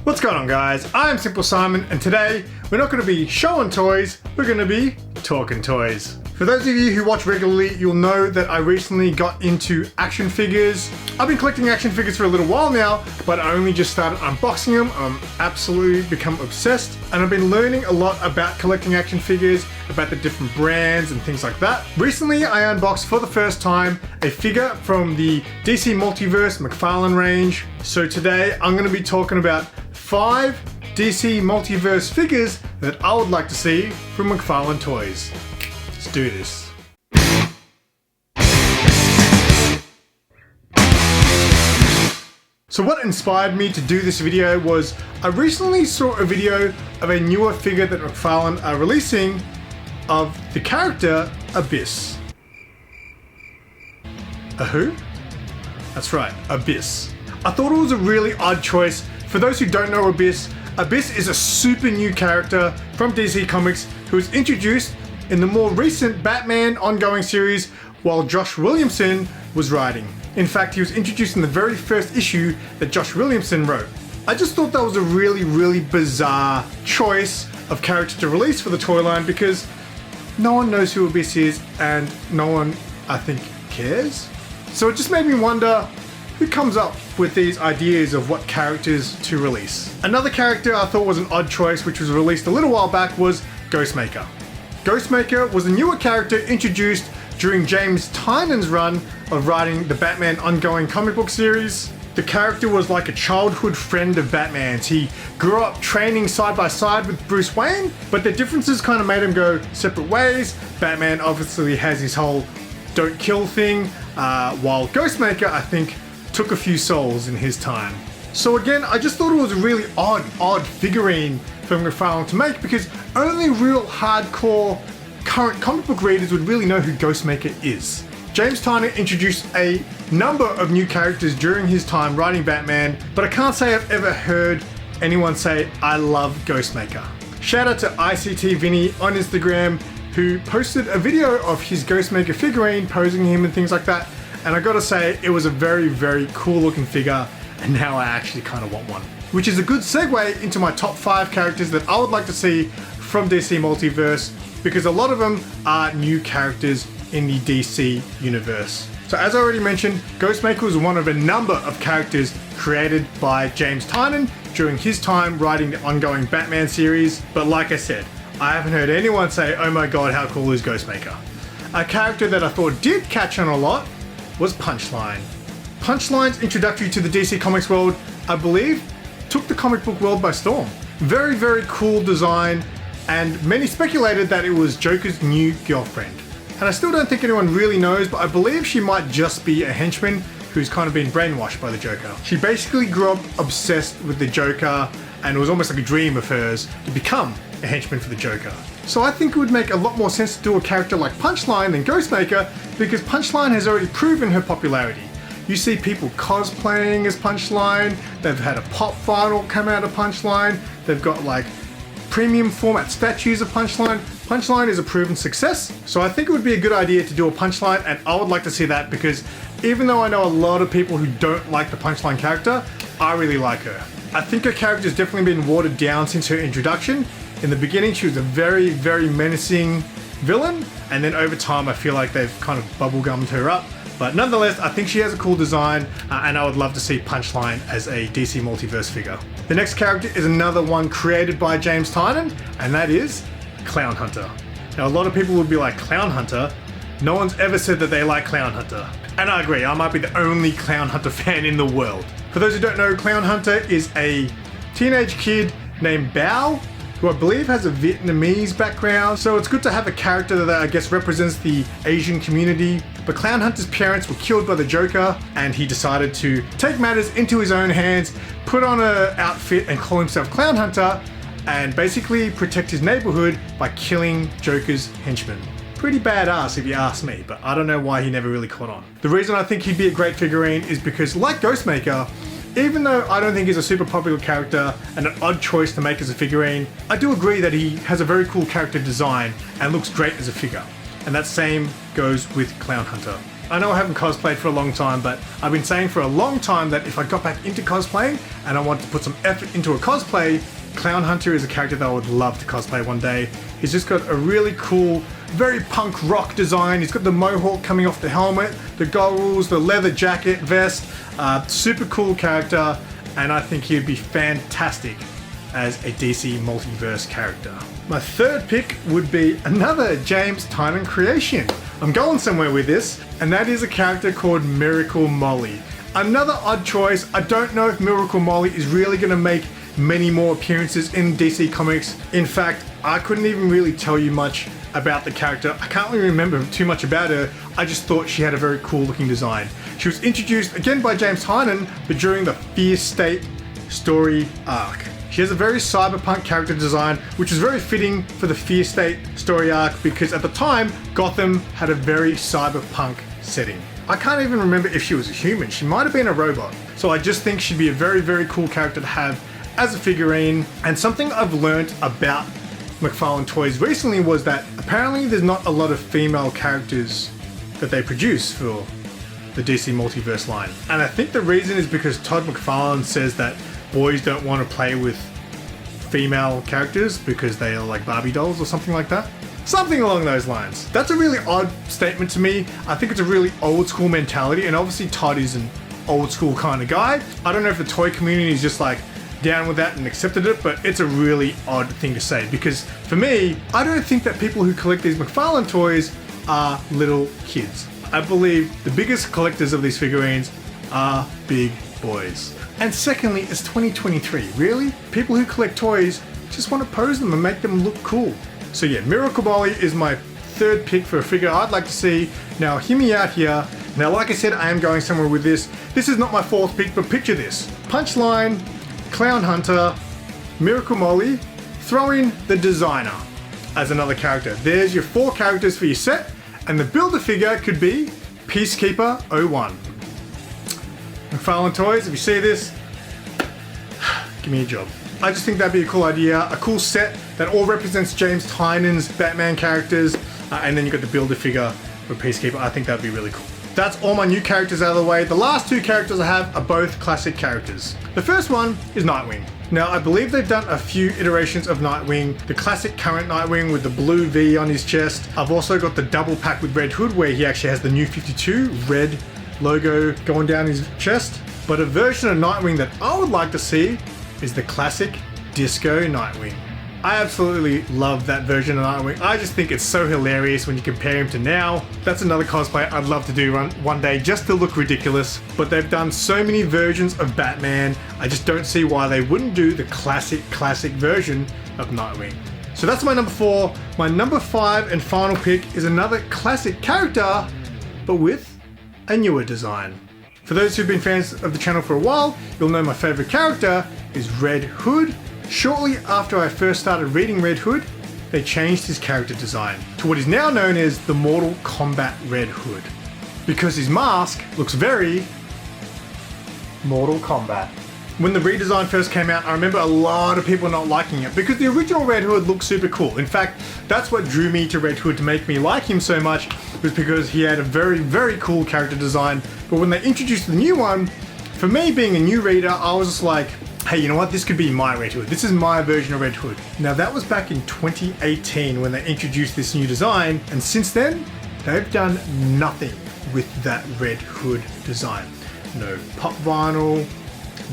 What's going on, guys? I'm SimpleSimon, and today we're not going to be showing toys, we're going to be talking toys. For those of you who watch regularly, you'll know that I recently got into action figures. I've been collecting action figures for a little while now, but I only just started unboxing them. I'm absolutely become obsessed, and I've been learning a lot about collecting action figures, about the different brands and things like that. Recently, I unboxed for the first time a figure from the DC Multiverse McFarlane range. So today, I'm going to be talking about 5 DC Multiverse figures that I would like to see from McFarlane Toys. Let's do this. So what inspired me to do this video was I recently saw a video of a newer figure that McFarlane are releasing of the character Abyss. A who? That's right, Abyss. I thought it was a really odd choice. For those who don't know Abyss, Abyss is a super new character from DC Comics who was introduced in the more recent Batman ongoing series while Josh Williamson was writing. In fact, he was introduced in the very first issue that Josh Williamson wrote. I just thought that was a really bizarre choice of character to release for the toy line because no one knows who Abyss is and no one, I think, cares. So it just made me wonder, who comes up with these ideas of what characters to release? Another character I thought was an odd choice, which was released a little while back, was Ghostmaker. Ghostmaker was a newer character introduced during James Tynion's run of writing the Batman ongoing comic book series. The character was like a childhood friend of Batman's. He grew up training side by side with Bruce Wayne, but the differences kind of made him go separate ways. Batman obviously has his whole don't kill thing, while Ghostmaker, I think, took a few souls in his time. So again, I just thought it was a really odd figurine for McFarlane to make because only real hardcore current comic book readers would really know who Ghostmaker is. James Tynion introduced a number of new characters during his time writing Batman, but I can't say I've ever heard anyone say, I love Ghostmaker. Shout out to ICT Vinny on Instagram, who posted a video of his Ghostmaker figurine, posing him and things like that. And I gotta say, it was a very cool looking figure, and now I actually kind of want one. Which is a good segue into my top 5 characters that I would like to see from DC Multiverse, because a lot of them are new characters in the DC universe. So as I already mentioned, Ghostmaker was one of a number of characters created by James Tynion during his time writing the ongoing Batman series. But like I said, I haven't heard anyone say, oh my god, how cool is Ghostmaker? A character that I thought did catch on a lot was Punchline. Punchline's introductory to the DC Comics world, I believe, took the comic book world by storm. Very cool design, and many speculated that it was Joker's new girlfriend. And I still don't think anyone really knows, but I believe she might just be a henchman who's kind of been brainwashed by the Joker. She basically grew up obsessed with the Joker, and it was almost like a dream of hers to become a henchman for the Joker. So I think it would make a lot more sense to do a character like Punchline than Ghostmaker, because Punchline has already proven her popularity. You see people cosplaying as Punchline, they've had a pop vinyl come out of Punchline, they've got like premium format statues of Punchline. Punchline is a proven success, so I think it would be a good idea to do a Punchline, and I would like to see that because even though I know a lot of people who don't like the Punchline character, I really like her. I think her character's definitely been watered down since her introduction. In the beginning, she was a very menacing villain, and then over time, I feel like they've kind of bubblegummed her up. But nonetheless, I think she has a cool design, and I would love to see Punchline as a DC Multiverse figure. The next character is another one created by James Tynion, and that is Clown Hunter. Now, a lot of people would be like, Clown Hunter? No one's ever said that they like Clown Hunter. And I agree, I might be the only Clown Hunter fan in the world. For those who don't know, Clown Hunter is a teenage kid named Bao, who I believe has a Vietnamese background, so it's good to have a character that I guess represents the Asian community. But Clown Hunter's parents were killed by the Joker, and he decided to take matters into his own hands, put on an outfit and call himself Clown Hunter, and basically protect his neighborhood by killing Joker's henchmen. Pretty badass if you ask me, but I don't know why he never really caught on. The reason I think he'd be a great figurine is because, like Ghostmaker, even though I don't think he's a super popular character and an odd choice to make as a figurine, I do agree that he has a very cool character design and looks great as a figure. And that same goes with Clown Hunter. I know I haven't cosplayed for a long time, but I've been saying for a long time that if I got back into cosplaying and I want to put some effort into a cosplay, Clown Hunter is a character that I would love to cosplay one day. He's just got a really cool, very punk rock design. He's got the mohawk coming off the helmet, the goggles, the leather jacket, vest. Super cool character, and I think he'd be fantastic as a DC Multiverse character. My third pick would be another James Tynion creation. I'm going somewhere with this, and that is a character called Miracle Molly. Another odd choice. I don't know if Miracle Molly is really going to make many more appearances in DC Comics. In fact, I couldn't even really tell you much about the character. I can't really remember too much about her. I just thought she had a very cool looking design. She was introduced again by James Tynion, but during the Fear State story arc. She has a very cyberpunk character design, which is very fitting for the Fear State story arc because at the time, Gotham had a very cyberpunk setting. I can't even remember if she was a human. She might have been a robot. So I just think she'd be a very, very cool character to have as a figurine. And something I've learned about McFarlane Toys recently was that apparently there's not a lot of female characters that they produce for the DC Multiverse line. And I think the reason is because Todd McFarlane says that boys don't want to play with female characters because they are like Barbie dolls or something like that. Something along those lines. That's a really odd statement to me. I think it's a really old school mentality, and obviously Todd is an old school kind of guy. I don't know if the toy community is just like down with that and accepted it, but it's a really odd thing to say because for me, I don't think that people who collect these McFarlane toys are little kids. I believe the biggest collectors of these figurines are big boys. And secondly, it's 2023. Really? People who collect toys just want to pose them and make them look cool. So yeah, Miracle Molly is my third pick for a figure I'd like to see. Now hear me out here. Now like I said, I am going somewhere with this. This is not my fourth pick, but picture this. Punchline, Clown Hunter, Miracle Molly, throw in the designer as another character. There's your 4 characters for your set, and the builder figure could be Peacekeeper 01. McFarlane Toys, if you see this, give me a job. I just think that'd be a cool idea, a cool set that all represents James Tynion's Batman characters, and then you got the builder figure for Peacekeeper. I think that'd be really cool. That's all my new characters out of the way. The last 2 characters I have are both classic characters. The first one is Nightwing. Now, I believe they've done a few iterations of Nightwing. The classic current Nightwing with the blue V on his chest. I've also got the double pack with Red Hood where he actually has the new 52 red logo going down his chest. But a version of Nightwing that I would like to see is the classic Disco Nightwing. I absolutely love that version of Nightwing. I just think it's so hilarious when you compare him to now. That's another cosplay I'd love to do one day just to look ridiculous. But they've done so many versions of Batman, I just don't see why they wouldn't do the classic version of Nightwing. So that's my number 4. My number 5 and final pick is another classic character, but with a newer design. For those who've been fans of the channel for a while, you'll know my favorite character is Red Hood. Shortly after I first started reading Red Hood, they changed his character design to what is now known as the Mortal Kombat Red Hood, because his mask looks very Mortal Kombat. When the redesign first came out, I remember a lot of people not liking it because the original Red Hood looked super cool. In fact, that's what drew me to Red Hood to make me like him so much, was because he had a very, very cool character design. But when they introduced the new one, for me being a new reader, I was just like, hey, you know what? This could be my Red Hood. This is my version of Red Hood. Now that was back in 2018 when they introduced this new design, and since then, they've done nothing with that Red Hood design. No pop vinyl,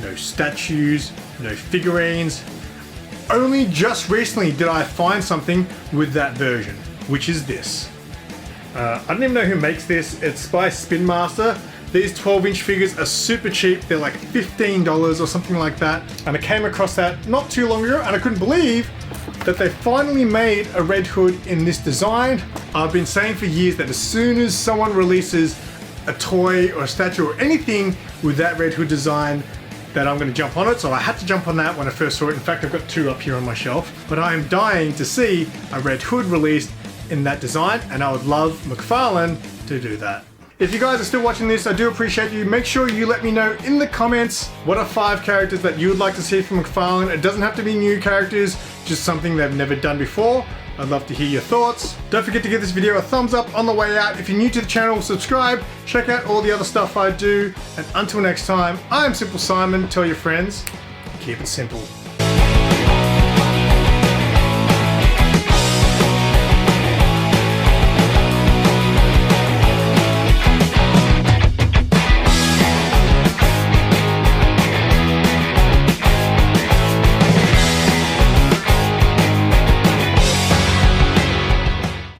no statues, no figurines. Only just recently did I find something with that version, which is this. I don't even know who makes this. It's by Spin Master. These 12-inch figures are super cheap. They're like $15 or something like that. And I came across that not too long ago, and I couldn't believe that they finally made a Red Hood in this design. I've been saying for years that as soon as someone releases a toy or a statue or anything with that Red Hood design, that I'm going to jump on it. So I had to jump on that when I first saw it. In fact, I've got 2 up here on my shelf. But I am dying to see a Red Hood released in that design, and I would love McFarlane to do that. If you guys are still watching this, I do appreciate you. Make sure you let me know in the comments what are 5 characters that you would like to see from McFarlane. It doesn't have to be new characters, just something they've never done before. I'd love to hear your thoughts. Don't forget to give this video a thumbs up on the way out. If you're new to the channel, subscribe, check out all the other stuff I do, and until next time, I'm SimpleSimon. Tell your friends, keep it simple.